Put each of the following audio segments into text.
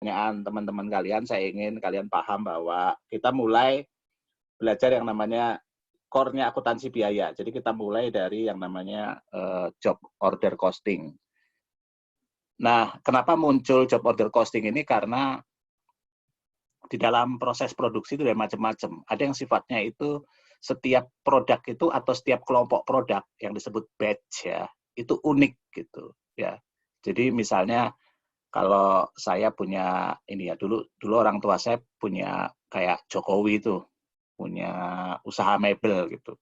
pertanyaan teman-teman kalian, saya ingin kalian paham bahwa kita mulai belajar yang namanya core-nya akuntansi biaya. Jadi kita mulai dari yang namanya job order costing. Nah, kenapa muncul job order costing ini? Karena di dalam proses produksi itu ada macam-macam. Ada yang sifatnya itu setiap produk itu atau setiap kelompok produk yang disebut batch ya, itu unik gitu ya. Jadi misalnya kalau saya punya ini ya, dulu orang tua saya punya kayak Jokowi itu, punya usaha mebel gitu.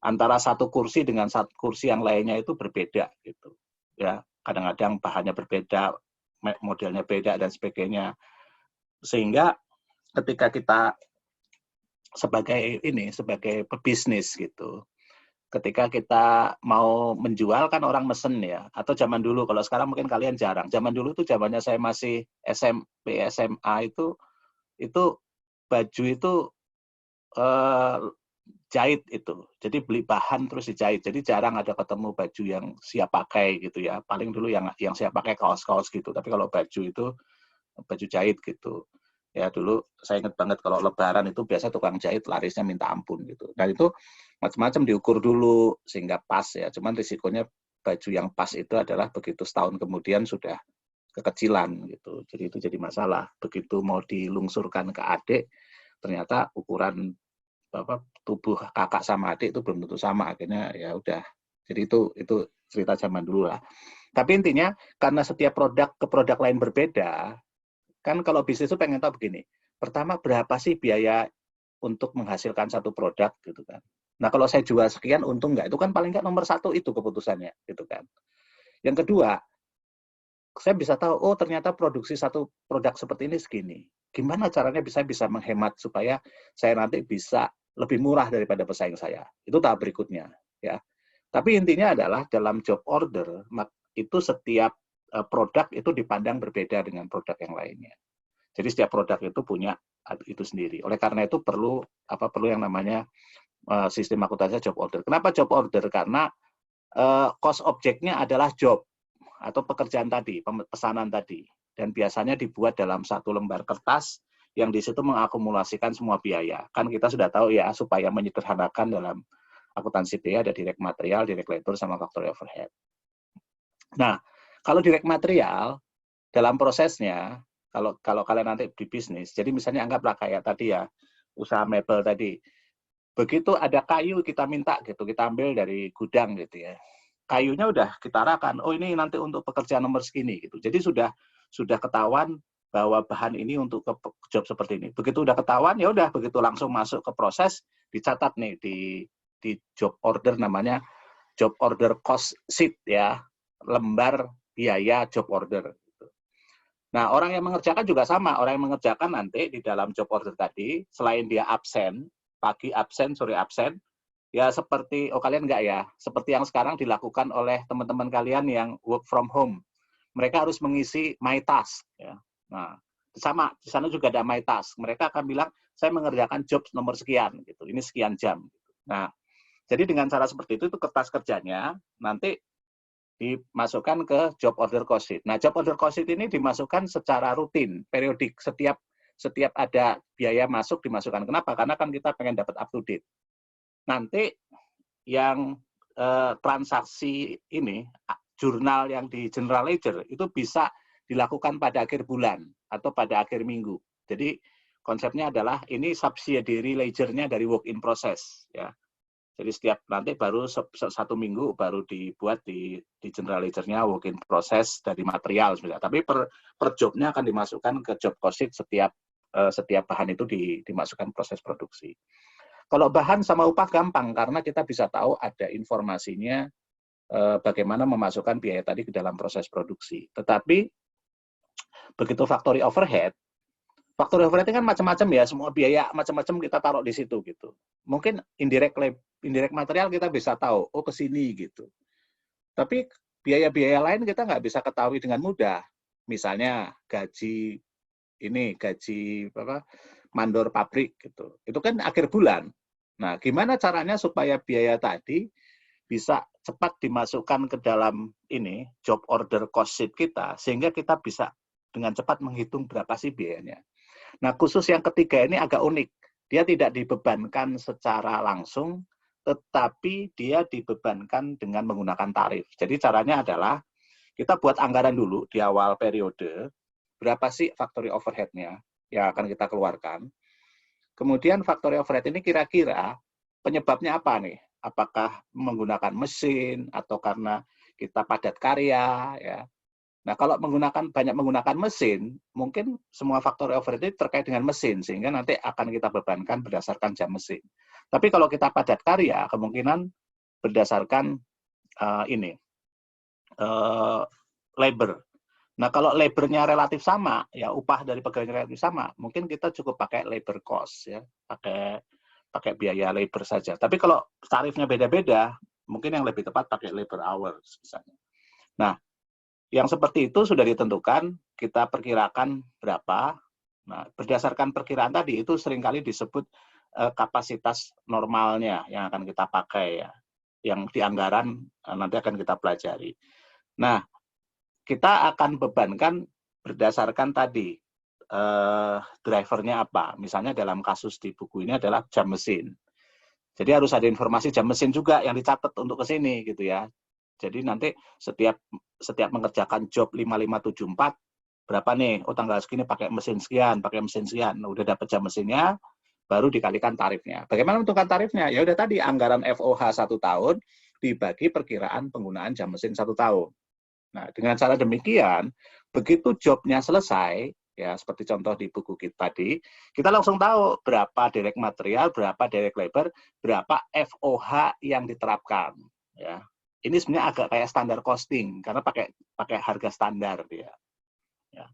Antara satu kursi dengan satu kursi yang lainnya itu berbeda gitu. Ya, kadang-kadang bahannya berbeda, modelnya beda dan sebagainya. Sehingga ketika kita sebagai pebisnis gitu, ketika kita mau menjual kan orang mesen ya, atau zaman dulu, kalau sekarang mungkin kalian jarang, zaman dulu tuh zamannya saya masih SMP, SMA itu baju itu jahit itu, jadi beli bahan terus dijahit, jadi jarang ada ketemu baju yang siap pakai gitu ya, paling dulu yang siap pakai kaos-kaos gitu, tapi kalau baju itu baju jahit gitu. Ya dulu saya ingat banget kalau lebaran itu biasa tukang jahit larisnya minta ampun gitu. Dan itu macam-macam diukur dulu sehingga pas ya. Cuman risikonya baju yang pas itu adalah begitu setahun kemudian sudah kekecilan gitu. Jadi itu jadi masalah. Begitu mau dilungsurkan ke adik, ternyata ukuran tubuh kakak sama adik itu belum tentu sama. Akhirnya ya udah. Jadi itu cerita zaman dulu lah. Tapi intinya karena setiap produk ke produk lain berbeda, kan kalau bisnis itu pengen tahu begini, pertama berapa sih biaya untuk menghasilkan satu produk gitu kan. Nah kalau saya jual sekian untung nggak, itu kan paling nggak nomor satu itu keputusannya gitu kan. Yang kedua, saya bisa tahu, oh ternyata produksi satu produk seperti ini segini. Gimana caranya bisa menghemat supaya saya nanti bisa lebih murah daripada pesaing saya. Itu tahap berikutnya ya. Tapi intinya adalah dalam job order, itu setiap produk itu dipandang berbeda dengan produk yang lainnya. Jadi setiap produk itu punya itu sendiri. Oleh karena itu perlu yang namanya sistem akuntansi job order. Kenapa job order? Karena cost objeknya adalah job atau pekerjaan tadi, pesanan tadi. Dan biasanya dibuat dalam satu lembar kertas yang di situ mengakumulasikan semua biaya. Kan kita sudah tahu ya, supaya menyederhanakan dalam akuntansi biaya ada direct material, direct labor, sama factory overhead. Nah, kalau direct material, dalam prosesnya, kalau kalian nanti di bisnis, jadi misalnya anggaplah kayak tadi ya, usaha mebel tadi, begitu ada kayu kita minta gitu, kita ambil dari gudang gitu ya, kayunya udah kita arahkan, oh ini nanti untuk pekerjaan nomor segini gitu, jadi sudah ketahuan bahwa bahan ini untuk job seperti ini. Begitu udah ketahuan, ya udah begitu langsung masuk ke proses, dicatat nih di job order, namanya job order cost sheet ya, lembar biaya job order. Nah, orang yang mengerjakan juga sama. Orang yang mengerjakan nanti di dalam job order tadi, selain dia absen, pagi absen, sore absen, ya seperti, oh kalian enggak ya, seperti yang sekarang dilakukan oleh teman-teman kalian yang work from home. Mereka harus mengisi my task. Ya. Nah, sama, di sana juga ada my task. Mereka akan bilang, saya mengerjakan job nomor sekian, gitu. Ini sekian jam. Nah, jadi dengan cara seperti itu kertas kerjanya nanti dimasukkan ke job order cost sheet. Nah, job order cost sheet ini dimasukkan secara rutin, periodik. Setiap ada biaya masuk dimasukkan. Kenapa? Karena kan kita pengen dapat up to date. Nanti yang transaksi ini, jurnal yang di general ledger itu bisa dilakukan pada akhir bulan atau pada akhir minggu. Jadi konsepnya adalah ini subsidiary ledger-nya dari work in process ya. Jadi setiap nanti baru satu minggu baru dibuat di general ledger-nya work in process dari material sebenarnya. Tapi per job-nya akan dimasukkan ke job cost sheet setiap bahan itu dimasukkan proses produksi. Kalau bahan sama upah gampang karena kita bisa tahu ada informasinya bagaimana memasukkan biaya tadi ke dalam proses produksi. Tetapi begitu factory overhead kan macam-macam ya, semua biaya macam-macam kita taruh di situ gitu. Mungkin indirect material kita bisa tahu, oh ke sini gitu. Tapi biaya-biaya lain kita nggak bisa ketahui dengan mudah. Misalnya gaji mandor pabrik gitu. Itu kan akhir bulan. Nah, gimana caranya supaya biaya tadi bisa cepat dimasukkan ke dalam job order cost sheet kita sehingga kita bisa dengan cepat menghitung berapa sih biayanya. Nah, khusus yang ketiga ini agak unik. Dia tidak dibebankan secara langsung, tetapi dia dibebankan dengan menggunakan tarif. Jadi caranya adalah kita buat anggaran dulu di awal periode, berapa sih factory overhead-nya yang akan kita keluarkan. Kemudian factory overhead ini kira-kira penyebabnya apa nih? Apakah menggunakan mesin atau karena kita padat karya, ya. Nah, kalau banyak menggunakan mesin, mungkin semua faktor overhead itu terkait dengan mesin, sehingga nanti akan kita bebankan berdasarkan jam mesin. Tapi kalau kita padat karya, kemungkinan berdasarkan labor. Nah, kalau labornya relatif sama, ya upah dari pegawainya relatif sama, mungkin kita cukup pakai labor cost, ya, pakai biaya labor saja. Tapi kalau tarifnya beda-beda, mungkin yang lebih tepat pakai labor hours misalnya. Nah, yang seperti itu sudah ditentukan, kita perkirakan berapa. Nah, berdasarkan perkiraan tadi, itu seringkali disebut kapasitas normalnya yang akan kita pakai, ya. Yang di anggaran nanti akan kita pelajari. Nah, kita akan bebankan berdasarkan tadi, drivernya apa. Misalnya dalam kasus di buku ini adalah jam mesin. Jadi harus ada informasi jam mesin juga yang dicatat untuk ke sini, gitu ya. Jadi nanti setiap mengerjakan job 5574, berapa nih? Oh, tanggal segini pakai mesin sekian. Nah, udah dapat jam mesinnya, baru dikalikan tarifnya. Bagaimana menentukan tarifnya? Ya udah tadi, anggaran FOH 1 tahun dibagi perkiraan penggunaan jam mesin 1 tahun. Nah, dengan cara demikian, begitu jobnya selesai, ya seperti contoh di buku kita tadi, kita langsung tahu berapa direct material, berapa direct labor, berapa FOH yang diterapkan, ya. Ini sebenarnya agak kayak standar costing karena pakai harga standar dia. Ya.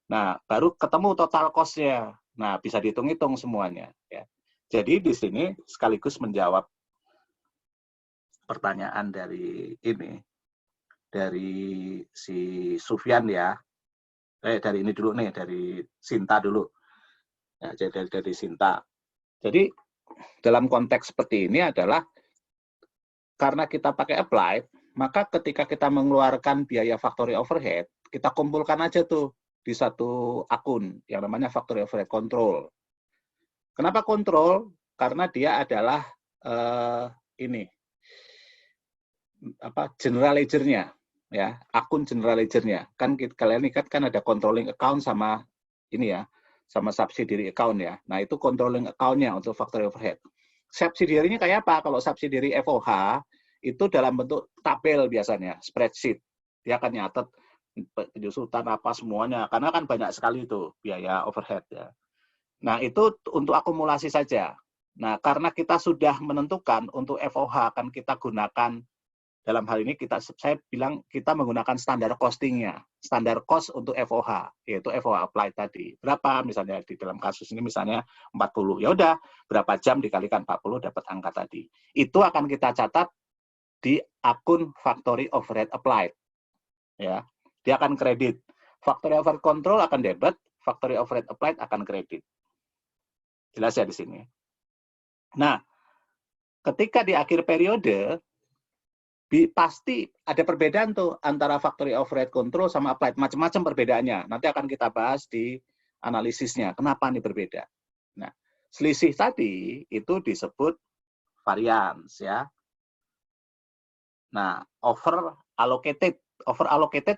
Nah, baru ketemu total cost-nya. Nah, bisa dihitung-hitung semuanya. Ya. Jadi di sini sekaligus menjawab pertanyaan dari si Sufyan, ya. Dari ini dulu nih, dari Sinta dulu. Ya, jadi dari Sinta. Jadi dalam konteks seperti ini adalah karena kita pakai applied, maka ketika kita mengeluarkan biaya factory overhead, kita kumpulkan aja tuh di satu akun yang namanya factory overhead control. Kenapa kontrol? Karena dia adalah general ledger-nya, ya, akun general ledger-nya. Kan kalian lihat kan ada controlling account sama ini ya, sama subsidiary account ya. Nah, itu controlling account-nya untuk factory overhead. Subsidiary-nya kayak apa? Kalau subsidiary FOH itu dalam bentuk tabel biasanya, spreadsheet. Dia akan nyatet penyusutan apa semuanya, karena kan banyak sekali itu biaya overhead, ya. Nah, itu untuk akumulasi saja. Nah, karena kita sudah menentukan untuk FOH akan kita gunakan, dalam hal ini saya bilang kita menggunakan standar costingnya, standar cost untuk FOH, yaitu FOH applied tadi. Berapa misalnya di dalam kasus ini misalnya 40. Ya udah, berapa jam dikalikan 40 dapat angka tadi. Itu akan kita catat di akun factory overhead applied. Ya, dia akan kredit. Factory overhead control akan debit, factory overhead applied akan kredit. Jelas ya di sini. Nah, ketika di akhir periode pasti ada perbedaan tuh antara factory overhead control sama applied, macam-macam perbedaannya. Nanti akan kita bahas di analisisnya. Kenapa nih berbeda? Nah, selisih tadi itu disebut variance, ya. Nah, over allocated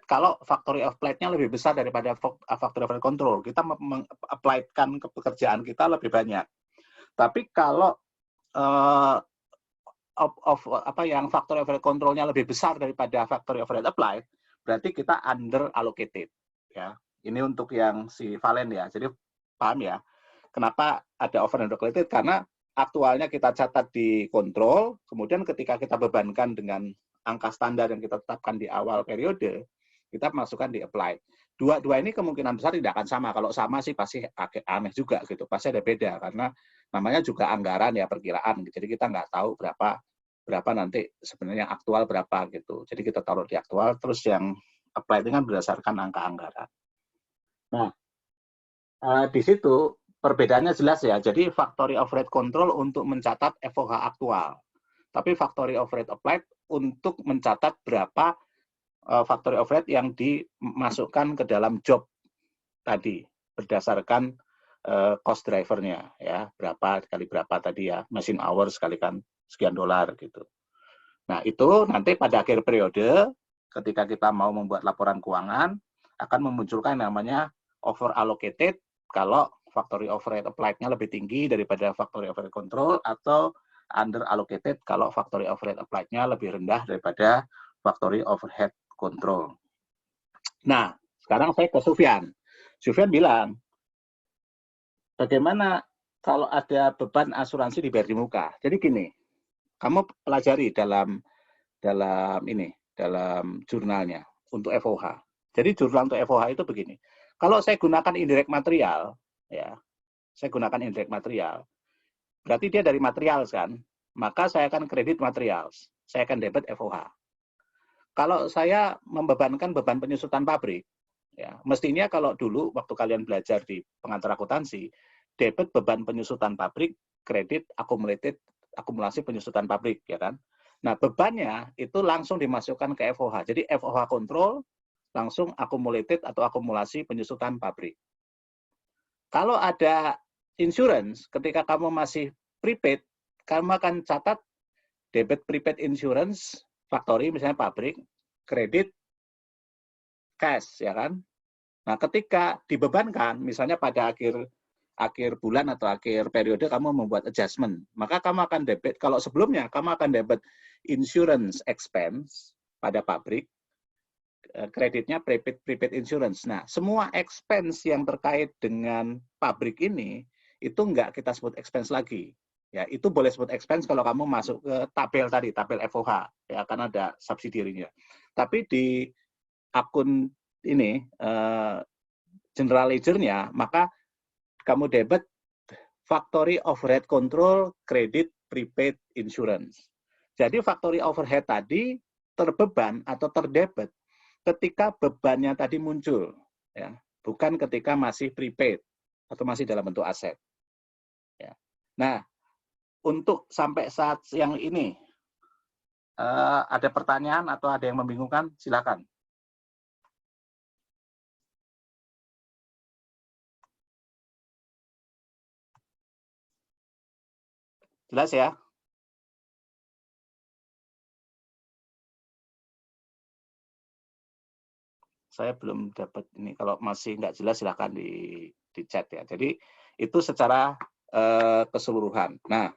kalau factory applied-nya lebih besar daripada factory overhead control. Kita meng-apply-kan ke pekerjaan kita lebih banyak. Tapi kalau yang factory overhead control-nya lebih besar daripada factory overhead applied, berarti kita under allocated, ya. Ini untuk yang si Valen, ya. Jadi paham ya, kenapa ada over and allocated? Karena aktualnya kita catat di kontrol, kemudian ketika kita bebankan dengan angka standar yang kita tetapkan di awal periode, kita masukkan di applied. Dua ini kemungkinan besar tidak akan sama. Kalau sama sih pasti aneh juga gitu. Pasti ada beda karena namanya juga anggaran, ya, perkiraan. Jadi kita nggak tahu berapa nanti sebenarnya yang aktual berapa gitu. Jadi kita taruh di aktual, terus yang apply itu kan berdasarkan angka anggaran. Nah, di situ perbedaannya jelas ya. Jadi factory overhead control untuk mencatat FOH aktual. Tapi factory overhead applied untuk mencatat berapa factory overhead yang dimasukkan ke dalam job tadi berdasarkan cost drivernya ya, berapa kali berapa tadi ya, machine hours kalikan sekian dolar gitu. Nah, itu nanti pada akhir periode ketika kita mau membuat laporan keuangan akan memunculkan namanya over allocated kalau factory overhead applied-nya lebih tinggi daripada factory overhead control, atau under allocated kalau factory overhead applied-nya lebih rendah daripada factory overhead control. Nah, sekarang saya ke Sufyan. Sufyan bilang, bagaimana kalau ada beban asuransi dibayar di muka? Jadi gini, kamu pelajari dalam jurnalnya untuk FOH. Jadi jurnal untuk FOH itu begini. Kalau saya gunakan indirect material, ya, saya gunakan indirect material, berarti dia dari materials kan, maka saya akan kredit materials, saya akan debit FOH. Kalau saya membebankan beban penyusutan pabrik, ya, mestinya kalau dulu waktu kalian belajar di pengantar akuntansi, debit beban penyusutan pabrik, kredit akumulasi penyusutan pabrik, ya kan? Nah, bebannya itu langsung dimasukkan ke FOH. Jadi FOH control langsung accumulated atau akumulasi penyusutan pabrik. Kalau ada insurance, ketika kamu masih prepaid, kamu akan catat debit prepaid insurance, factory misalnya pabrik, kredit cash, ya kan? Nah, ketika dibebankan, misalnya pada akhir bulan atau akhir periode kamu membuat adjustment, maka kamu akan debit, kalau sebelumnya kamu akan debit insurance expense pada pabrik, kreditnya prepaid insurance. Nah, semua expense yang terkait dengan pabrik ini, itu enggak kita sebut expense lagi. Ya, itu boleh sebut expense kalau kamu masuk ke tabel tadi, tabel FOH, ya, akan ada subsidiary-nya. Tapi di akun ini, general ledger-nya, maka kamu debit factory overhead control, credit prepaid insurance. Jadi factory overhead tadi terbeban atau terdebit ketika bebannya tadi muncul, ya, bukan ketika masih prepaid atau masih dalam bentuk aset. Ya. Nah, untuk sampai saat yang ini, ada pertanyaan atau ada yang membingungkan? Silakan. Jelas ya? Saya belum dapat ini. Kalau masih nggak jelas, silakan di chat ya. Jadi itu secara keseluruhan. Nah,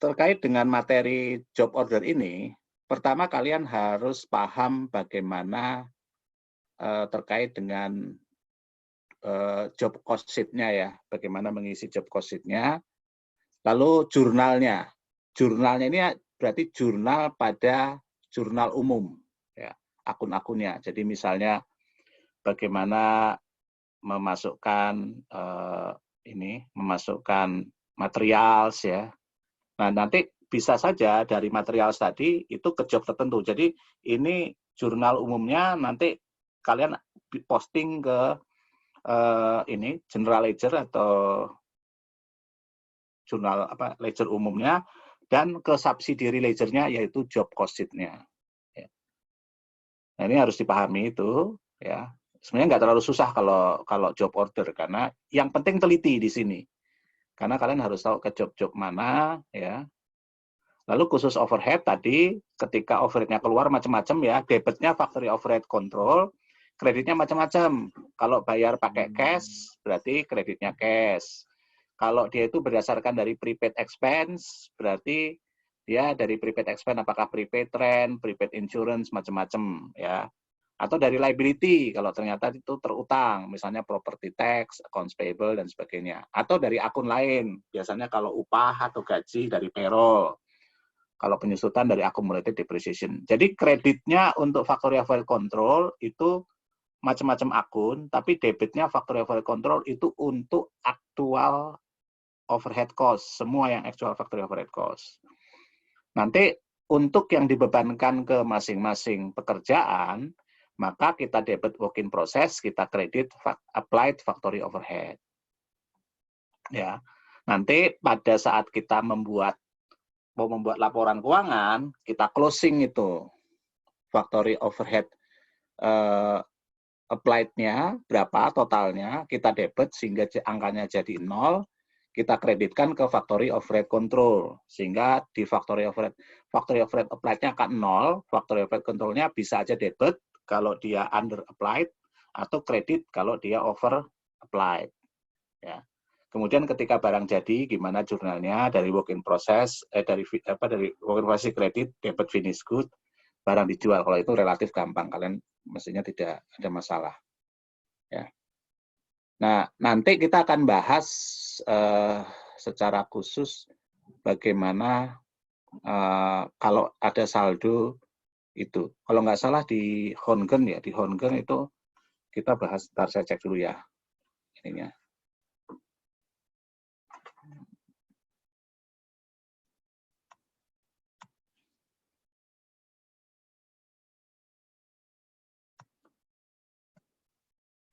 terkait dengan materi job order ini, pertama kalian harus paham bagaimana terkait dengan job cost sheet-nya ya, bagaimana mengisi job cost sheet-nya. Lalu jurnalnya. Jurnalnya ini berarti jurnal pada jurnal umum, ya, akun-akunnya. Jadi misalnya bagaimana memasukkan memasukkan materials ya. Nah, nanti bisa saja dari materials tadi itu ke job tertentu. Jadi ini jurnal umumnya nanti kalian posting ke ini general ledger atau jurnal ledger umumnya, dan ke subsidiary ledger-nya yaitu job cost sheet-nya. Ya. Nah, ini harus dipahami itu ya. Sebenarnya nggak terlalu susah kalau job order, karena yang penting teliti di sini. Karena kalian harus tahu ke job-job mana ya. Lalu khusus overhead tadi, ketika overhead-nya keluar macam-macam ya, debitnya factory overhead control, kreditnya macam-macam. Kalau bayar pakai cash, berarti kreditnya cash. Kalau dia itu berdasarkan dari prepaid expense, berarti dia dari prepaid expense apakah prepaid rent, prepaid insurance, macam-macam ya. Atau dari liability, kalau ternyata itu terutang, misalnya property tax, accounts payable, dan sebagainya. Atau dari akun lain, biasanya kalau upah atau gaji dari payroll. Kalau penyusutan dari accumulated depreciation. Jadi kreditnya untuk factory overhead control itu macam-macam akun, tapi debitnya factory overhead control itu untuk aktual overhead cost, semua yang actual factory overhead cost. Nanti untuk yang dibebankan ke masing-masing pekerjaan, maka kita debit work in process, kita kredit applied factory overhead. Ya. Nanti pada saat kita mau membuat laporan keuangan, kita closing itu factory overhead applied-nya berapa totalnya, kita debit sehingga angkanya jadi 0, kita kreditkan ke factory overhead control, sehingga di factory overhead applied-nya akan 0, factory overhead control-nya bisa aja debit kalau dia under applied, atau kredit kalau dia over applied. Ya. Kemudian ketika barang jadi, gimana jurnalnya dari work in process, dari work in process kredit, debit finish good, barang dijual. Kalau itu relatif gampang, kalian mestinya tidak ada masalah. Ya. Nah, nanti kita akan bahas secara khusus bagaimana kalau ada saldo itu. Kalau nggak salah di Hongen ya, di Hongen itu kita bahas, ntar saya cek dulu ya ininya.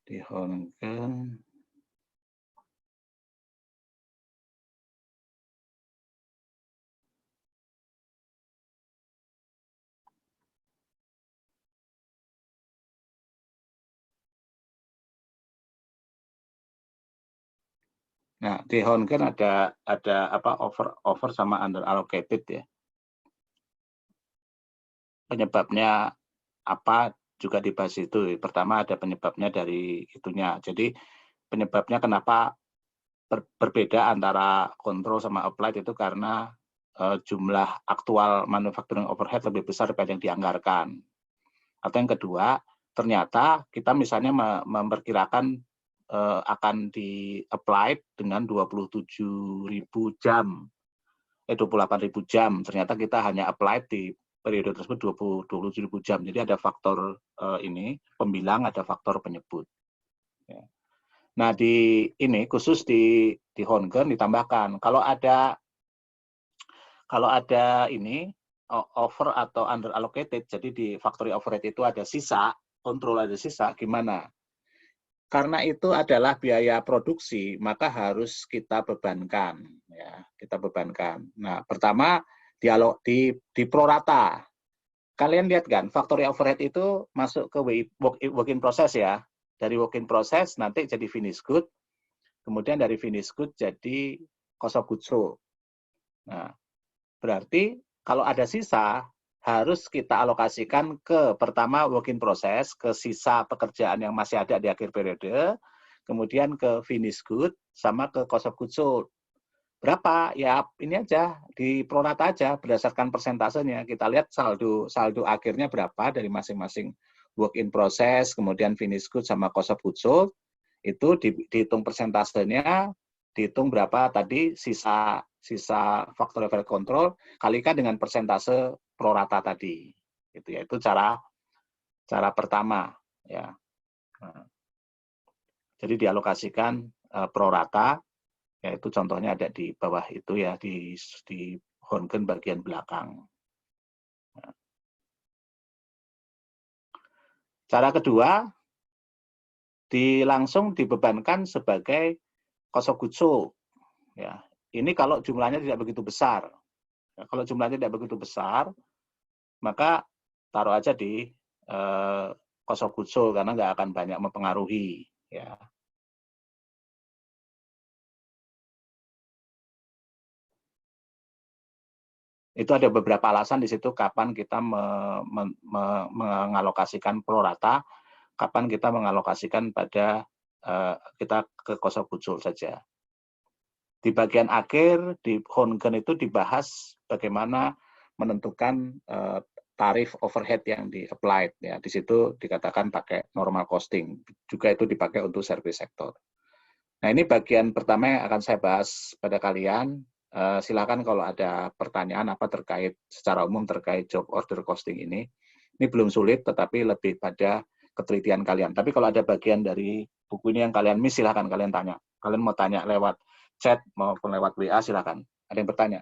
Di Hongen. Nah, di Hongen ada apa over sama under allocated ya. Penyebabnya apa juga dibahas itu. Pertama ada penyebabnya dari itunya. Jadi penyebabnya kenapa berbeda antara kontrol sama applied itu karena jumlah aktual manufacturing overhead lebih besar daripada yang dianggarkan. Atau yang kedua, ternyata kita misalnya memperkirakan akan di-applied dengan 27.000 jam, 28.000 jam. Ternyata kita hanya applied di periode tersebut 27.000 jam. Jadi ada faktor ini, pembilang, ada faktor penyebut. Ya. Nah, di ini khusus di Hongen ditambahkan, kalau ada ini over atau under allocated, jadi di factory overhead itu ada sisa, kontrol ada sisa, gimana? Karena itu adalah biaya produksi, maka harus kita bebankan, ya, kita bebankan. Nah, pertama di prorata. Kalian lihat kan, factory overhead itu masuk ke work in process ya. Dari work in process nanti jadi finish good, kemudian dari finish good jadi cost of goods sold. Nah, berarti kalau ada sisa, harus kita alokasikan ke pertama work in process, ke sisa pekerjaan yang masih ada di akhir periode, kemudian ke finish good, sama ke cost of goods sold. Berapa? Ya ini aja, di prorata aja, berdasarkan persentasenya. Kita lihat saldo akhirnya berapa dari masing-masing work in process, kemudian finish good, sama cost of goods sold. Itu dihitung persentasenya, dihitung berapa tadi sisa factory overhead control, kalikan dengan persentase prorata tadi. Itu ya, itu cara pertama ya. Nah, jadi dialokasikan prorata, yaitu contohnya ada di bawah itu ya, di Hongen bagian belakang. Nah. Cara kedua, langsung dibebankan sebagai cost of goods sold. Ya, ini kalau jumlahnya tidak begitu besar. Ya, kalau jumlahnya tidak begitu besar, maka taruh aja di cost of goods sold karena nggak akan banyak mempengaruhi. Ya. Itu ada beberapa alasan di situ kapan kita mengalokasikan prorata, kapan kita mengalokasikan pada kita ke cost of goods sold saja. Di bagian akhir di Hongen itu dibahas bagaimana menentukan tarif overhead yang di-applied. Ya, di situ dikatakan pakai normal costing. Juga itu dipakai untuk service sector. Nah, ini bagian pertama yang akan saya bahas pada kalian. Silakan kalau ada pertanyaan apa terkait secara umum terkait job order costing ini. Ini belum sulit, tetapi lebih pada ketelitian kalian. Tapi kalau ada bagian dari buku ini yang kalian miss, silakan kalian tanya. Kalian mau tanya lewat chat maupun lewat WA, silakan. Ada yang bertanya?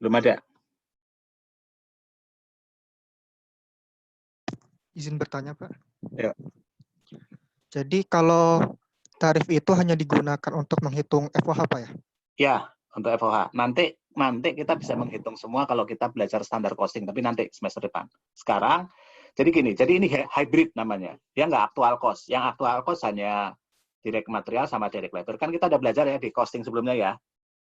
Belum ada? Izin bertanya, Pak. Ya. Jadi kalau tarif itu hanya digunakan untuk menghitung FOH, Pak ya? Ya, untuk FOH. Nanti kita bisa menghitung semua kalau kita belajar standar costing, tapi nanti semester depan. Sekarang, jadi gini, jadi ini hybrid namanya. Dia nggak actual cost. Yang actual cost hanya direct material sama direct labor. Kan kita udah belajar ya di costing sebelumnya ya.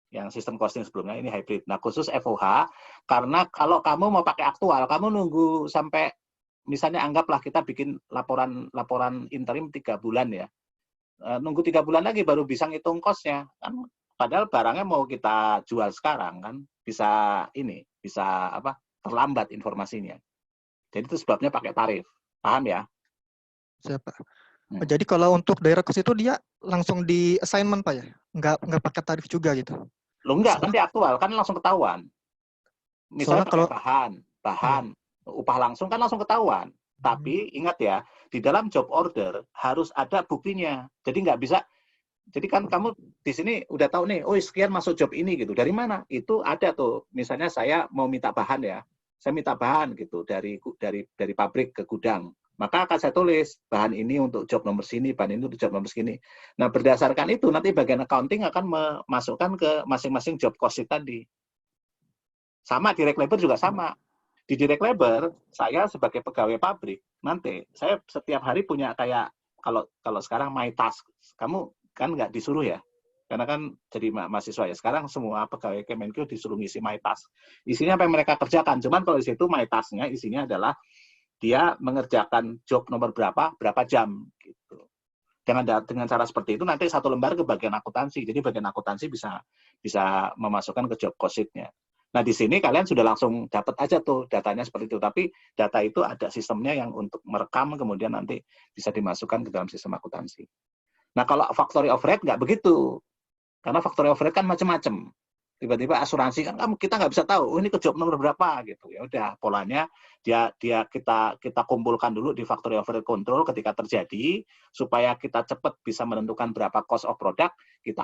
Yang sistem costing sebelumnya ini hybrid. Nah, khusus FOH, karena kalau kamu mau pakai aktual, kamu nunggu sampai, misalnya anggaplah kita bikin laporan interim 3 bulan ya. Nunggu 3 bulan lagi baru bisa ngitung cost-nya. Kan padahal barangnya mau kita jual sekarang kan bisa terlambat informasinya. Jadi itu sebabnya pakai tarif. Paham ya? Siapa? Jadi kalau untuk daerah cost itu dia langsung di assignment, Pak ya? Nggak pakai tarif juga gitu? Lo enggak, kan di aktual, kan langsung ketahuan. Misalnya pakai bahan, upah langsung kan langsung ketahuan. Tapi ingat ya, di dalam job order harus ada buktinya. Jadi nggak bisa. Jadi kan kamu di sini udah tahu nih, oh sekian masuk job ini gitu. Dari mana? Itu ada tuh. Misalnya saya mau minta bahan ya, saya minta bahan gitu dari pabrik ke gudang. Maka akan saya tulis bahan ini untuk job nomor sini, bahan ini untuk job nomor segini. Nah berdasarkan itu nanti bagian accounting akan memasukkan ke masing-masing job cost tadi. Sama direct labor juga sama. Di direct labor, saya sebagai pegawai pabrik, nanti saya setiap hari punya kayak, kalau sekarang my task, kamu kan nggak disuruh ya, karena kan jadi mahasiswa ya, sekarang semua pegawai Kemenkeu disuruh ngisi my task. Isinya apa yang mereka kerjakan, cuman kalau di situ my task-nya isinya adalah dia mengerjakan job nomor berapa jam, gitu. Dengan cara seperti itu, nanti satu lembar ke bagian akuntansi, jadi bagian akuntansi bisa memasukkan ke job cost sheet-nya. Nah, di sini kalian sudah langsung dapat aja tuh datanya seperti itu. Tapi data itu ada sistemnya yang untuk merekam, kemudian nanti bisa dimasukkan ke dalam sistem akuntansi. Nah, kalau factory overhead nggak begitu. Karena factory overhead kan macam-macam. Tiba-tiba asuransi kan kita nggak bisa tahu, oh ini ke job nomor berapa gitu. Ya udah, polanya kita kumpulkan dulu di factory overhead control ketika terjadi, supaya kita cepat bisa menentukan berapa cost of product, kita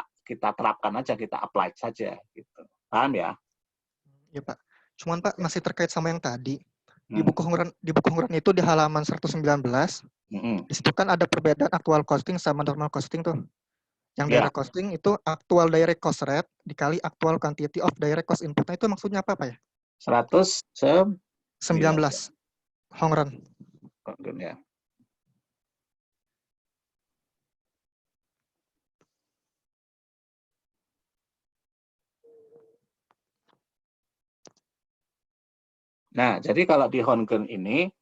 terapkan aja, kita apply saja gitu. Paham ya? Ya Pak. Cuman Pak masih terkait sama yang tadi. Di buku hongran itu di halaman 119, di situ kan ada perbedaan actual costing sama normal costing tuh. Yang direct costing itu actual direct cost rate dikali actual quantity of direct cost input. Nah itu maksudnya apa Pak ya? 119 hongran. Ya. Nah, jadi kalau di Hongren ini,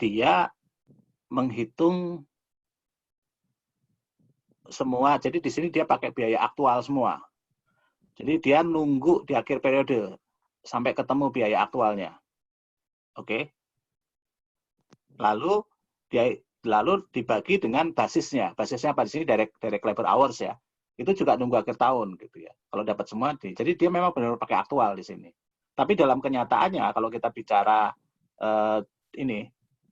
dia menghitung semua. Jadi di sini dia pakai biaya aktual semua. Jadi dia nunggu di akhir periode sampai ketemu biaya aktualnya. Oke. Lalu dibagi dengan basisnya. Basisnya apa di sini? Direct labor hours ya. Itu juga nunggu akhir tahun gitu ya. Kalau dapat semua, jadi dia memang benar-benar pakai aktual di sini. Tapi dalam kenyataannya kalau kita bicara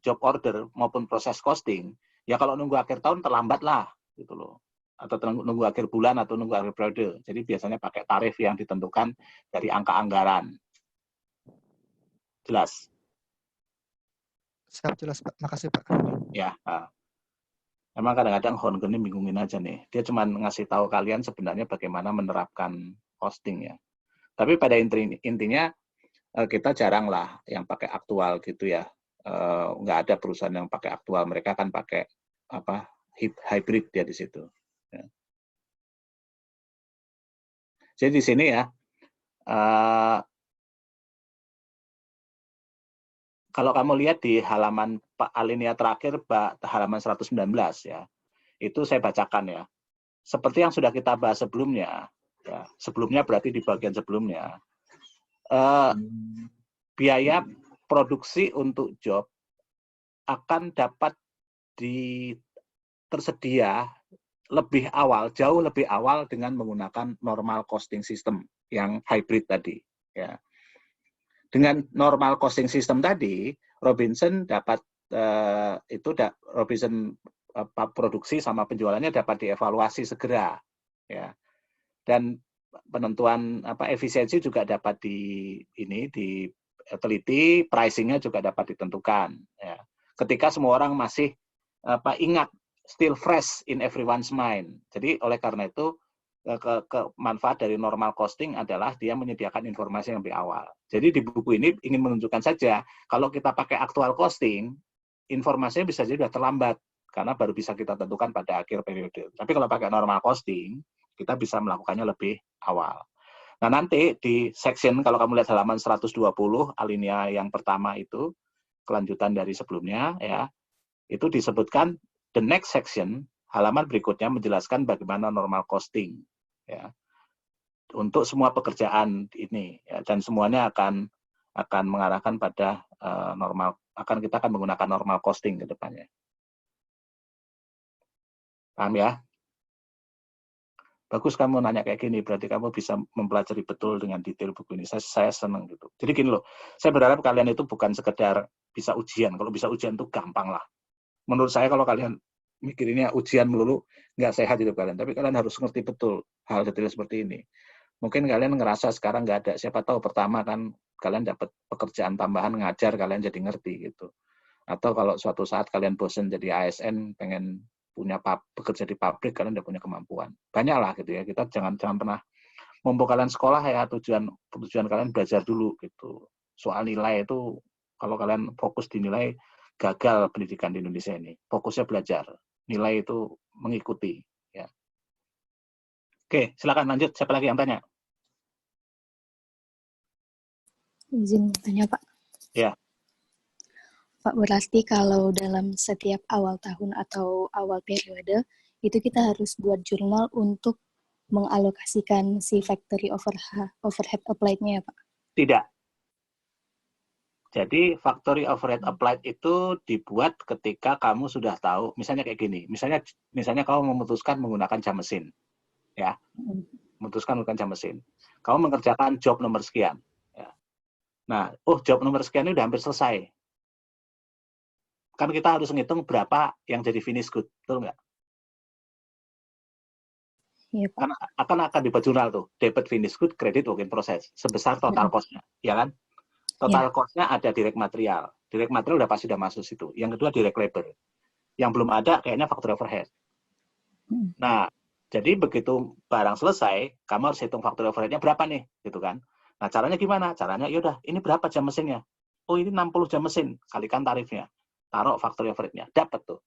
job order maupun proses costing, ya kalau nunggu akhir tahun terlambat lah gitu loh. Atau nunggu akhir bulan atau nunggu akhir periode. Jadi biasanya pakai tarif yang ditentukan dari angka anggaran. Jelas? Siap, jelas Pak. Makasih Pak. Ya. Memang kadang-kadang Hongren ini bingungin aja nih. Dia cuma ngasih tahu kalian sebenarnya bagaimana menerapkan costing ya. Tapi pada intinya kita jarang lah yang pakai aktual gitu ya. Nggak ada perusahaan yang pakai aktual. Mereka kan pakai hybrid dia di situ. Ya. Jadi di sini ya, kalau kamu lihat di halaman alinea terakhir, halaman 119 ya, itu saya bacakan ya. Seperti yang sudah kita bahas sebelumnya, ya, sebelumnya berarti di bagian sebelumnya, biaya produksi untuk job akan dapat tersedia lebih awal, jauh lebih awal dengan menggunakan normal costing system yang hybrid tadi. Ya. Dengan normal costing system tadi, Robinson dapat Robinson produksi sama penjualannya dapat dievaluasi segera, ya. Dan penentuan efisiensi juga dapat diteliti, pricing-nya juga dapat ditentukan. Ya. Ketika semua orang masih ingat, still fresh in everyone's mind. Jadi oleh karena itu manfaat dari normal costing adalah dia menyediakan informasi yang lebih awal. Jadi di buku ini ingin menunjukkan saja kalau kita pakai actual costing, informasinya bisa jadi sudah terlambat karena baru bisa kita tentukan pada akhir periode. Tapi kalau pakai normal costing, kita bisa melakukannya lebih awal. Nah, nanti di section, kalau kamu lihat halaman 120, alinea yang pertama itu, kelanjutan dari sebelumnya, ya, itu disebutkan the next section, halaman berikutnya menjelaskan bagaimana normal costing, ya, untuk semua pekerjaan ini, ya, dan semuanya akan mengarahkan pada kita akan menggunakan normal costing ke depannya. Paham ya? Bagus kamu nanya kayak gini, berarti kamu bisa mempelajari betul dengan detail buku ini. Saya senang gitu. Jadi gini loh, saya berharap kalian itu bukan sekedar bisa ujian. Kalau bisa ujian itu gampang lah. Menurut saya kalau kalian mikirinnya ujian melulu, nggak sehat hidup kalian. Tapi kalian harus ngerti betul hal detail seperti ini. Mungkin kalian ngerasa sekarang nggak ada. Siapa tahu pertama kan kalian dapat pekerjaan tambahan ngajar, kalian jadi ngerti gitu. Atau kalau suatu saat kalian bosan jadi ASN, pengen bekerja di pabrik, kalian udah punya kemampuan. Banyak lah gitu ya. Kita jangan pernah mumpung kalian sekolah ya tujuan kalian belajar dulu gitu. Soal nilai itu kalau kalian fokus di nilai, gagal pendidikan di Indonesia ini. Fokusnya belajar. Nilai itu mengikuti ya. Oke, silakan lanjut. Siapa lagi yang tanya? Izin tanya, Pak. Ya. Pak, berarti kalau dalam setiap awal tahun atau awal periode, itu kita harus buat jurnal untuk mengalokasikan si factory overhead applied-nya ya, Pak? Tidak. Jadi factory overhead applied itu dibuat ketika kamu sudah tahu, misalnya kayak gini, misalnya kamu memutuskan menggunakan jam mesin, ya, memutuskan menggunakan jam mesin. Kamu mengerjakan job nomor sekian, ya. Nah, job nomor sekian ini udah hampir selesai. Kan kita harus ngitung berapa yang jadi finish good, betul nggak? Iya, Pak. Kan akan dibuat jurnal tuh, debit finish good, credit work in process, sebesar total cost-nya, ya kan? Total cost-nya ada direct material. Direct material udah pasti udah masuk situ. Yang kedua direct labor. Yang belum ada kayaknya factory overhead. Nah, jadi begitu barang selesai, kamu harus hitung factory overhead-nya berapa nih, gitu kan? Nah, caranya gimana? Caranya yaudah, ini berapa jam mesinnya? Oh, ini 60 jam mesin, kalikan tarifnya. Taruh factory overhead-nya, dapat tuh.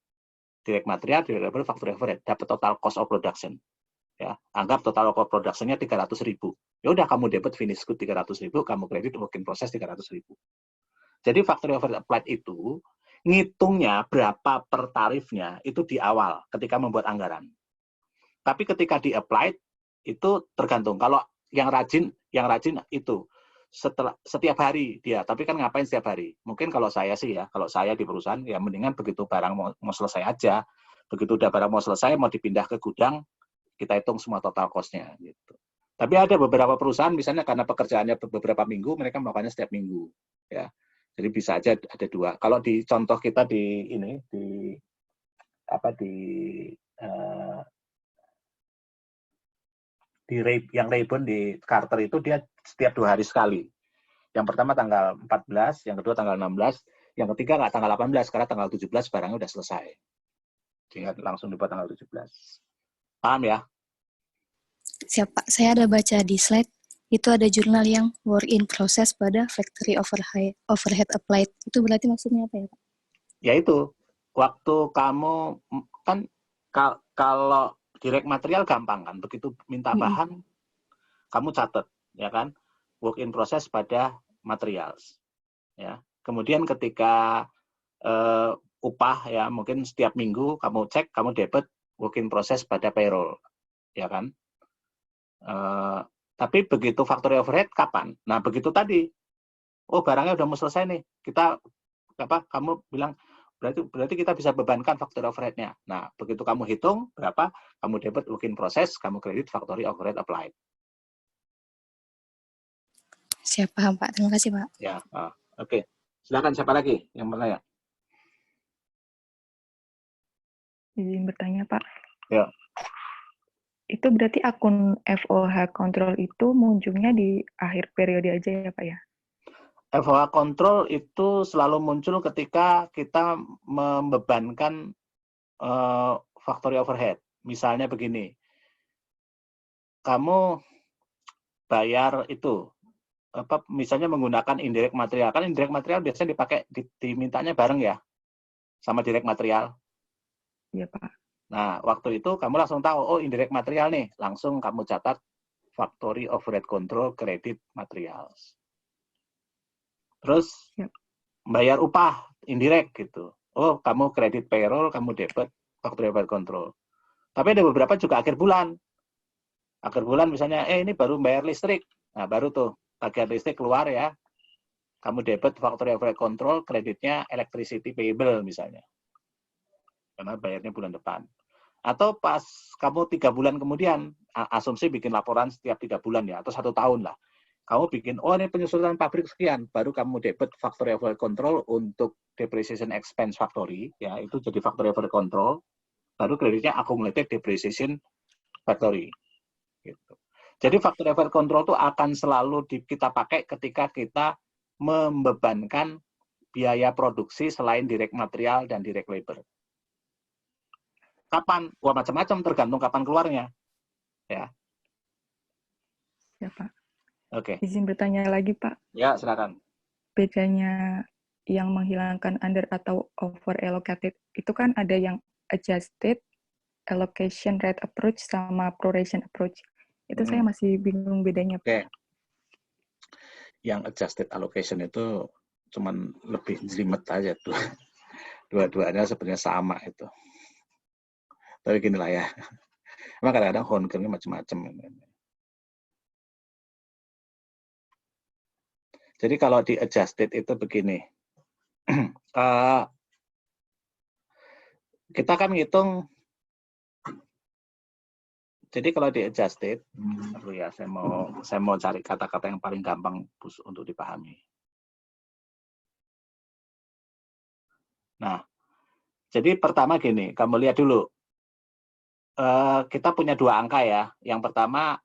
Direct material, direct labor, factory overhead, dapat total cost of production. Ya, anggap total cost production-nya 300.000. Ya udah kamu debit finish good 300.000, kamu kredit work in process 300.000. Jadi factory overhead applied itu ngitungnya berapa per tarifnya itu di awal ketika membuat anggaran. Tapi ketika di applied itu tergantung. Kalau yang rajin itu setiap hari dia. Tapi kan ngapain setiap hari? Mungkin kalau saya sih ya, kalau saya di perusahaan ya mendingan begitu barang mau selesai aja. Begitu udah barang mau selesai mau dipindah ke gudang, kita hitung semua total cost-nya gitu. Tapi ada beberapa perusahaan misalnya karena pekerjaannya beberapa minggu, mereka melakukannya setiap minggu ya. Jadi bisa aja ada dua. Kalau di contoh kita di ini yang Rayburn di Carter itu dia setiap 2 hari sekali. Yang pertama tanggal 14, yang kedua tanggal 16, yang ketiga nggak tanggal 18 karena tanggal 17 barangnya udah selesai. Sehingga langsung dibuat tanggal 17. Paham ya? Siap, Pak. Saya ada baca di slide, itu ada jurnal yang work in process pada factory overhead applied. Itu berarti maksudnya apa ya, Pak? Ya itu, waktu kamu, kan kalau direct material gampang kan, begitu minta bahan, kamu catat, ya kan? Work in process pada materials. Ya. Kemudian ketika upah ya mungkin setiap minggu kamu cek, kamu debit work in process pada payroll, ya kan? Tapi begitu factory overhead kapan? Nah begitu tadi, barangnya udah mau selesai nih, kamu bilang berarti kita bisa bebankan factory overhead-nya. Nah begitu kamu hitung berapa, kamu debit work in process, kamu kredit factory overhead applied. Siap, paham Pak. Terima kasih Pak. Ya, oke. Silakan siapa lagi yang bertanya? Izin bertanya Pak. Ya. Itu berarti akun FOH control itu munculnya di akhir periode aja ya Pak ya? FOH control itu selalu muncul ketika kita membebankan factory overhead. Misalnya begini, kamu bayar itu, misalnya menggunakan indirect material. Kan indirect material biasanya dipakai, dimintanya bareng ya, sama direct material. Iya, Pak. Nah, waktu itu kamu langsung tahu, oh indirect material nih, langsung kamu catat factory overhead control credit materials. Terus bayar upah indirect gitu. Oh, kamu kredit payroll, kamu debit factory overhead control. Tapi ada beberapa juga akhir bulan. Akhir bulan misalnya, ini baru bayar listrik. Nah, baru tuh tagihan listrik keluar ya. Kamu debit factory overhead control, kreditnya electricity payable misalnya. Karena bayarnya bulan depan. Atau pas kamu 3 bulan kemudian, asumsi bikin laporan setiap 3 bulan ya, atau 1 tahun lah. Kamu bikin, oh ini penyusutan pabrik sekian, baru kamu debit factory overhead control untuk depreciation expense factory, ya itu jadi factory overhead control, baru kreditnya accumulated depreciation factory. Gitu. Jadi factory overhead control itu akan selalu kita pakai ketika kita membebankan biaya produksi selain direct material dan direct labor. Kapan? Wah, macam-macam tergantung kapan keluarnya. Ya. Ya, Pak. Oke. Izin bertanya lagi, Pak. Ya, silakan. Bedanya yang menghilangkan under atau over allocated itu kan ada yang adjusted allocation rate approach sama proration approach. Itu saya masih bingung bedanya, Pak. Oke. Yang adjusted allocation itu cuman lebih jelimet aja tuh. Dua-duanya sebenarnya sama itu. Tapi gini lah ya. Emang kadang-kadang honkernya macam-macam. Jadi kalau di adjusted itu begini. Kita kan ngitung. Jadi kalau di adjusted, ya saya mau cari kata-kata yang paling gampang untuk dipahami. Nah, jadi pertama gini, kamu lihat dulu. Kita punya 2 angka ya. Yang pertama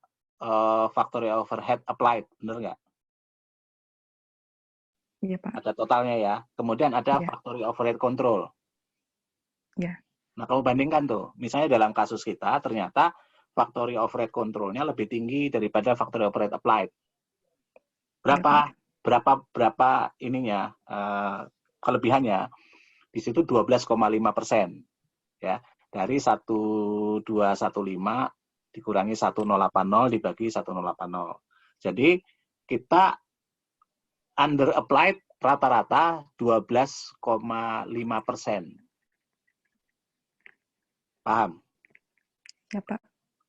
factory overhead applied, benar nggak? Iya, Pak. Ada totalnya ya. Kemudian ada factory overhead control. Iya. Nah, kamu bandingkan tuh. Misalnya dalam kasus kita ternyata factory overhead control-nya lebih tinggi daripada factory overhead applied. Berapa ininya kelebihannya? Di situ 12,5%. Ya. Dari 1215 dikurangi 1080 dibagi 1080. Jadi kita under applied rata-rata 12,5%. Paham? Ya, Pak.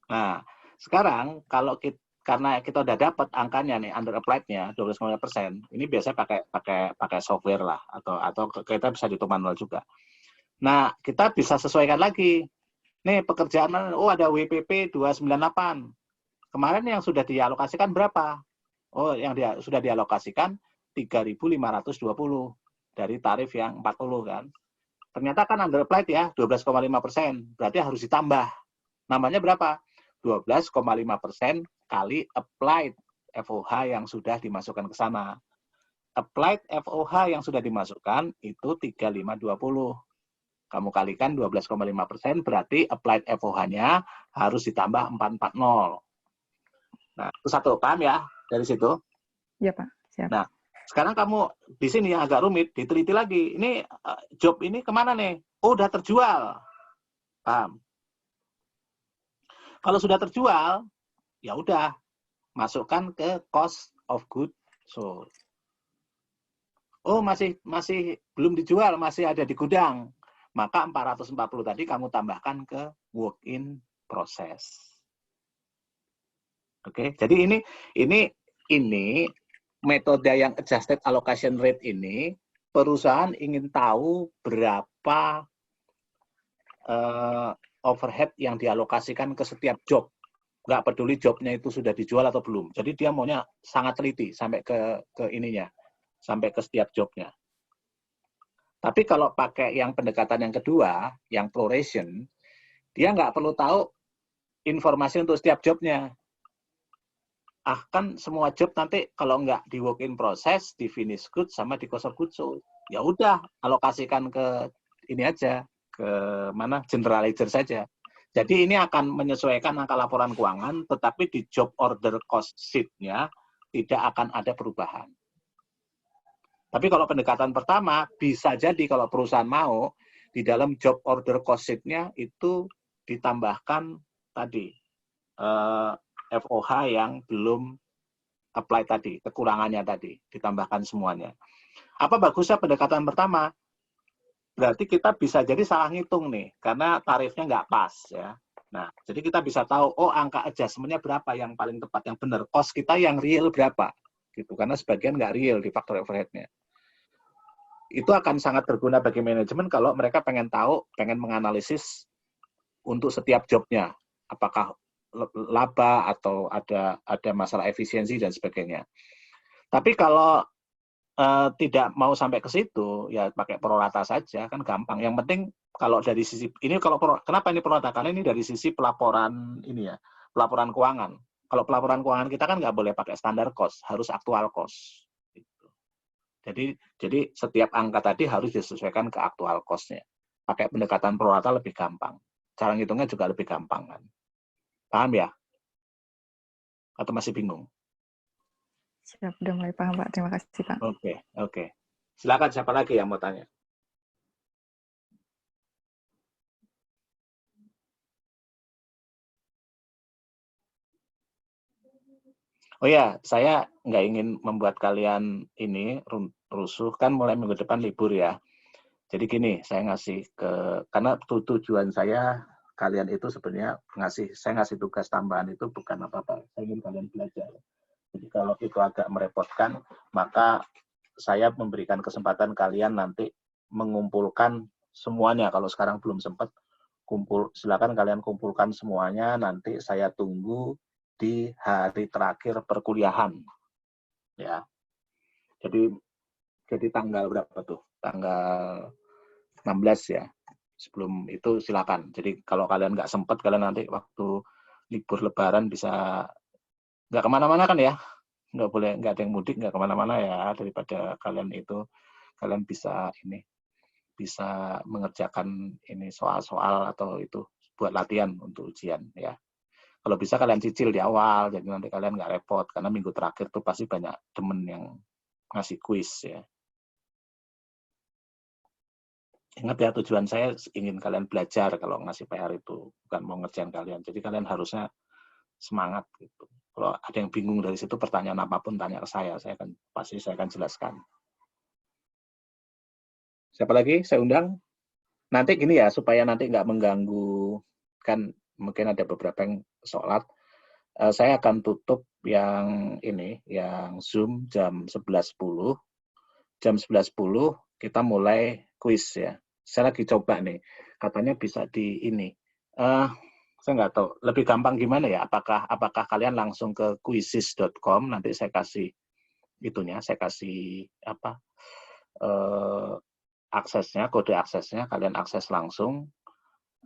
Nah, sekarang kalau karena kita udah dapat angkanya nih under applied-nya 12,5%, ini biasanya pakai software lah atau kita bisa dihitung manual juga. Nah, kita bisa sesuaikan lagi. Nih pekerjaan, ada WPP 298. Kemarin yang sudah dialokasikan berapa? Oh, yang sudah dialokasikan 3.520 dari tarif yang 40 kan. Ternyata kan under applied ya, 12,5%. Berarti harus ditambah. Namanya berapa? 12,5% kali applied FOH yang sudah dimasukkan ke sana. Applied FOH yang sudah dimasukkan itu 3.520. Kamu kalikan 12,5%, berarti applied FOH-nya harus ditambah 440. Nah, itu satu. Paham ya dari situ? Iya, Pak. Siap. Nah, sekarang kamu di sini yang agak rumit, diteliti lagi. Ini job ini kemana nih? Oh, udah terjual. Paham? Kalau sudah terjual, ya udah masukkan ke cost of goods sold. Oh, masih belum dijual, masih ada di gudang. Maka 440 tadi kamu tambahkan ke work in process. Oke, jadi ini metode yang adjusted allocation rate ini perusahaan ingin tahu berapa overhead yang dialokasikan ke setiap job. Nggak peduli jobnya itu sudah dijual atau belum. Jadi dia maunya sangat teliti sampai ke ininya, sampai ke setiap jobnya. Tapi kalau pakai yang pendekatan yang kedua, yang proration, dia nggak perlu tahu informasi untuk setiap jobnya. Kan semua job nanti kalau nggak di work in process, di finish good sama di cost of goods sold. Ya udah, alokasikan ke ini aja, ke mana general ledger saja. Jadi ini akan menyesuaikan angka laporan keuangan, tetapi di job order cost sheet-nya tidak akan ada perubahan. Tapi kalau pendekatan pertama, bisa jadi kalau perusahaan mau, di dalam job order cost sheet-nya itu ditambahkan tadi, FOH yang belum apply tadi, kekurangannya tadi, ditambahkan semuanya. Apa bagusnya pendekatan pertama? Berarti kita bisa jadi salah ngitung nih, karena tarifnya nggak pas ya. Nah, jadi kita bisa tahu, oh angka adjustment-nya berapa yang paling tepat, yang benar. Cost kita yang real berapa, gitu. Karena sebagian nggak real di faktor overhead-nya. Itu akan sangat berguna bagi manajemen kalau mereka pengen tahu, pengen menganalisis untuk setiap job-nya. Apakah laba atau ada masalah efisiensi dan sebagainya. Tapi kalau tidak mau sampai ke situ, ya pakai prorata saja, kan gampang. Yang penting kalau dari sisi ini, kenapa ini prorata? Karena ini dari sisi pelaporan ini ya, pelaporan keuangan. Kalau pelaporan keuangan kita kan nggak boleh pakai standar cost, harus aktual cost. Gitu. Jadi setiap angka tadi harus disesuaikan ke aktual cost-nya. Pakai pendekatan prorata lebih gampang. Cara ngitungnya juga lebih gampang kan. Paham ya? Atau masih bingung? Siap, udah mulai paham, Pak. Terima kasih, Pak. Oke. Silakan, siapa lagi yang mau tanya? Oh ya, saya nggak ingin membuat kalian ini rusuh, kan mulai minggu depan libur ya. Jadi gini, saya karena tujuan saya, kalian itu sebenarnya saya ngasih tugas tambahan itu bukan apa-apa, saya ingin kalian belajar. Jadi kalau itu agak merepotkan, maka saya memberikan kesempatan kalian nanti mengumpulkan semuanya. Kalau sekarang belum sempat, silakan kalian kumpulkan semuanya, nanti saya tunggu di hari terakhir perkuliahan. Ya. Jadi tanggal berapa tuh? Tanggal 16 ya. Sebelum itu silakan. Jadi kalau kalian nggak sempat, kalian nanti waktu libur lebaran bisa nggak kemana-mana kan ya, nggak ada yang mudik, nggak kemana-mana ya, daripada kalian bisa mengerjakan ini soal-soal atau itu buat latihan untuk ujian ya. Kalau bisa kalian cicil di awal, jadi nanti kalian nggak repot, karena minggu terakhir tuh pasti banyak temen yang ngasih kuis ya. Ingat ya, tujuan saya ingin kalian belajar kalau ngasih PR itu, bukan mau ngerjain kalian. Jadi kalian harusnya semangat gitu. Kalau ada yang bingung dari situ, pertanyaan apapun tanya ke saya akan jelaskan. Siapa lagi saya undang? Nanti gini ya, supaya nanti nggak mengganggu, kan mungkin ada beberapa yang sholat, saya akan tutup yang Zoom jam 11.10. Jam 11.10 kita mulai kuis ya. Saya lagi coba nih, katanya bisa di ini. Saya nggak tahu, lebih gampang gimana ya? Apakah kalian langsung ke quizzes.com, nanti saya kasih aksesnya, kode aksesnya, kalian akses langsung,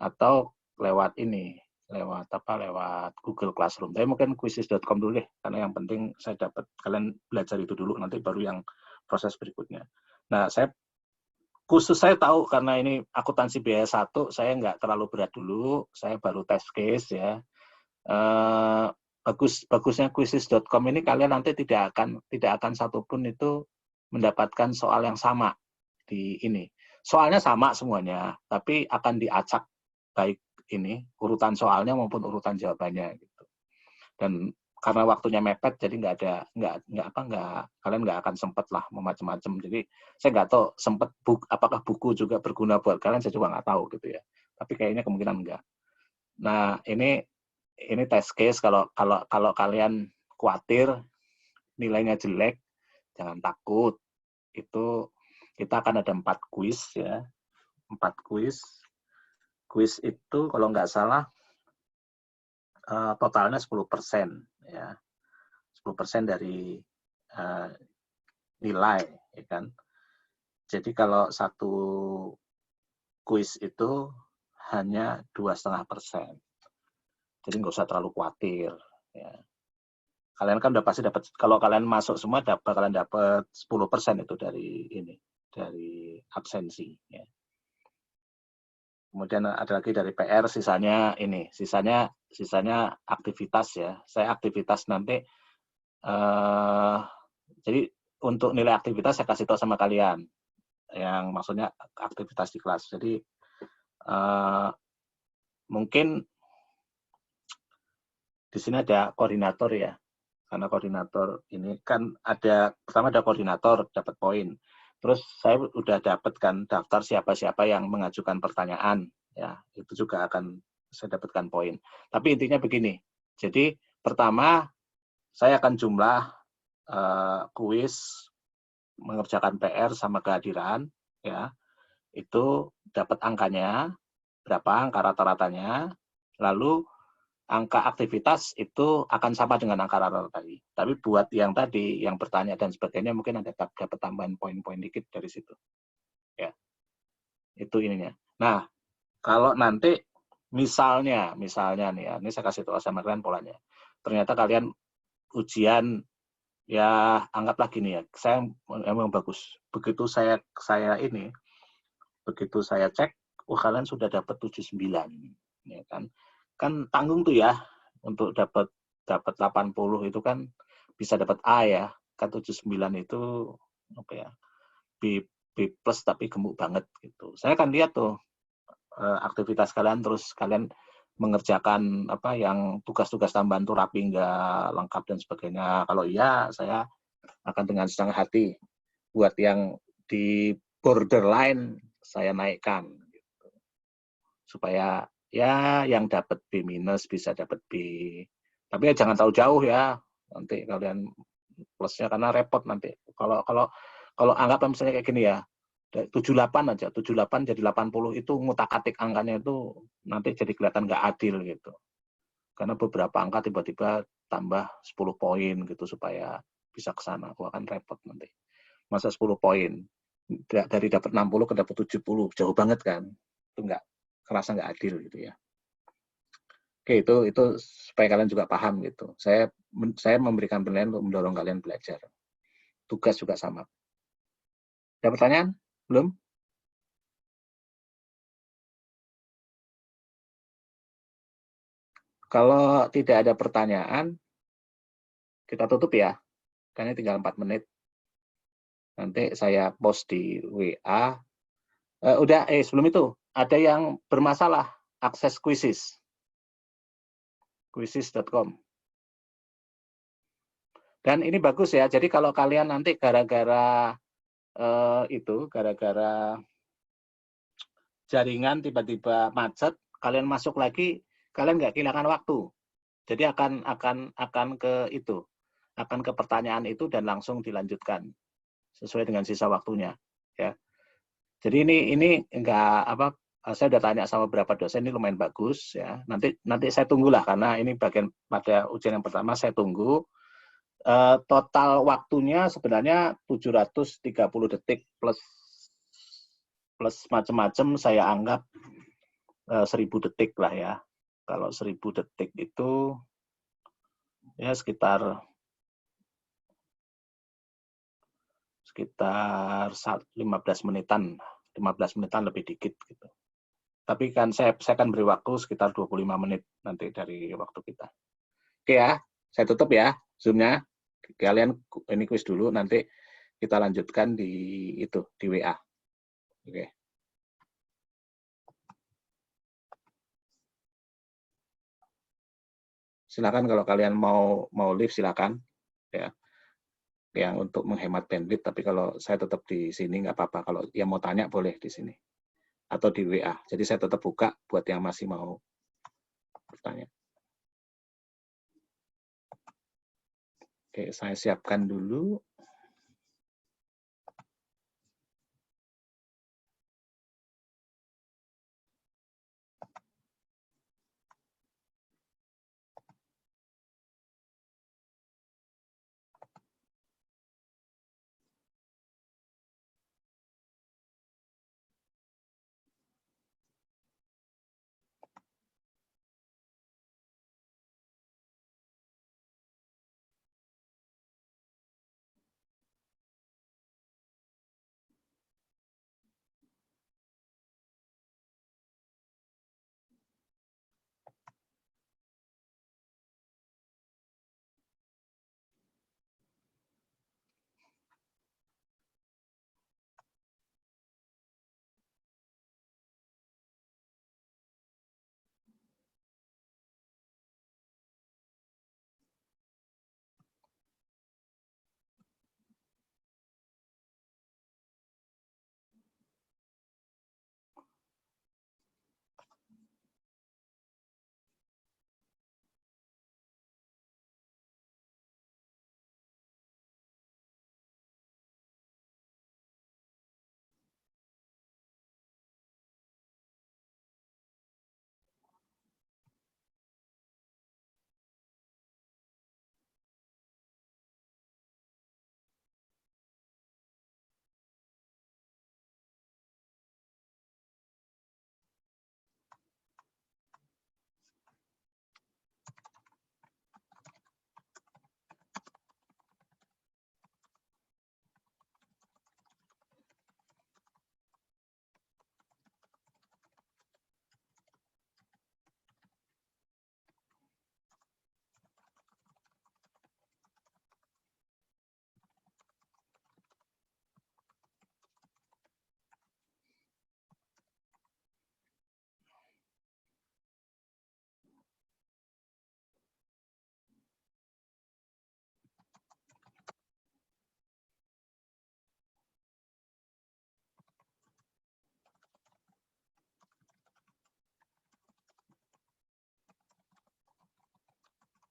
atau lewat Google Classroom. Tapi mungkin quizzes.com dulu deh, karena yang penting kalian belajar itu dulu, nanti baru yang proses berikutnya. Nah, saya tahu karena ini akuntansi biaya 1, saya nggak terlalu berat dulu, saya baru test case ya. Bagusnya quizzes.com ini kalian nanti tidak akan satupun itu mendapatkan soal yang sama di ini. Soalnya sama semuanya, tapi akan diacak baik ini urutan soalnya maupun urutan jawabannya gitu. Dan karena waktunya mepet, jadi kalian nggak akan sempat lah macam-macam. Jadi saya nggak tahu apakah buku juga berguna buat kalian, saya juga nggak tahu gitu ya. Tapi kayaknya kemungkinan enggak. Nah ini test case, kalau kalian khawatir nilainya jelek, jangan takut. Itu kita akan ada 4 kuis ya. 4 kuis. Kuis itu kalau nggak salah totalnya 10% ya. 10% dari nilai ya kan. Jadi kalau satu kuis itu hanya 2,5%. Jadi nggak usah terlalu khawatir ya. Kalian kan udah pasti dapat, kalau kalian masuk semua kalian dapat 10% itu dari absensi ya. Kemudian ada lagi dari PR, sisanya ini, sisanya aktivitas ya. Saya aktivitas nanti, jadi untuk nilai aktivitas saya kasih tahu sama kalian, yang maksudnya aktivitas di kelas. Jadi mungkin di sini ada koordinator ya, karena koordinator ini kan pertama ada koordinator dapat poin. Terus saya udah dapat kan daftar siapa-siapa yang mengajukan pertanyaan, ya itu juga akan saya dapatkan poin. Tapi intinya begini, jadi pertama saya akan jumlah kuis, mengerjakan PR sama kehadiran, ya itu dapat angkanya berapa, angka rata-ratanya, lalu angka aktivitas itu akan sama dengan angka rata-rata tadi. Tapi buat yang tadi, yang bertanya dan sebagainya, mungkin ada dapat tambahan poin-poin dikit dari situ. Ya, itu ininya. Nah, kalau nanti misalnya nih ya, ini saya kasih tahu sama kalian polanya. Ternyata kalian ujian, ya anggaplah gini ya, saya emang bagus. Begitu saya cek, kalian sudah dapat 79, ya kan? Kan tanggung tuh ya untuk dapat 80 itu kan bisa dapat A ya, kan 79 itu apa ya, B plus tapi gemuk banget gitu. Saya akan lihat tuh aktivitas kalian, terus kalian mengerjakan apa yang tugas-tugas tambahan tuh rapi nggak, lengkap dan sebagainya. Kalau iya, saya akan dengan senang hati buat yang di borderline saya naikkan gitu. Supaya ya yang dapat B minus bisa dapat B. Tapi ya jangan terlalu jauh ya. Nanti kalian plusnya karena repot nanti. Kalau anggap misalnya kayak gini ya, 78 aja, 78 jadi 80 itu ngutak-atik angkanya itu nanti jadi kelihatan nggak adil gitu. Karena beberapa angka tiba-tiba tambah 10 poin gitu supaya bisa ke sana. Aku akan repot nanti. Masa 10 poin dari dapat 60 ke dapat 70, jauh banget kan. Itu nggak kerasa nggak adil gitu ya. Oke, itu supaya kalian juga paham gitu. Saya memberikan penilaian untuk mendorong kalian belajar. Tugas juga sama. Ada pertanyaan? Belum? Kalau tidak ada pertanyaan, kita tutup ya. Karena tinggal 4 menit. Nanti saya post di WA. Sebelum itu, ada yang bermasalah akses Quizizz. Quizizz.com. Dan ini bagus ya. Jadi kalau kalian nanti gara-gara jaringan tiba-tiba macet, kalian masuk lagi, kalian nggak kehilangan waktu. Jadi akan ke pertanyaan itu dan langsung dilanjutkan sesuai dengan sisa waktunya. Ya. Jadi ini saya udah tanya sama beberapa dosen, ini lumayan bagus ya. Nanti saya tunggulah karena ini bagian pada ujian yang pertama saya tunggu. Total waktunya sebenarnya 730 detik plus macam-macam saya anggap 1000 detik lah ya. Kalau 1000 detik itu ya sekitar 15 menitan lebih dikit gitu. Tapi kan saya akan beri waktu sekitar 25 menit nanti dari waktu kita. Oke ya, saya tutup ya Zoom-nya. Kalian ini kuis dulu, nanti kita lanjutkan di WA. Oke. Silakan kalau kalian mau live silakan ya. Yang untuk menghemat bandwidth, tapi kalau saya tetap di sini nggak apa-apa. Kalau yang mau tanya boleh di sini atau di WA. Jadi saya tetap buka buat yang masih mau bertanya. Oke, saya siapkan dulu.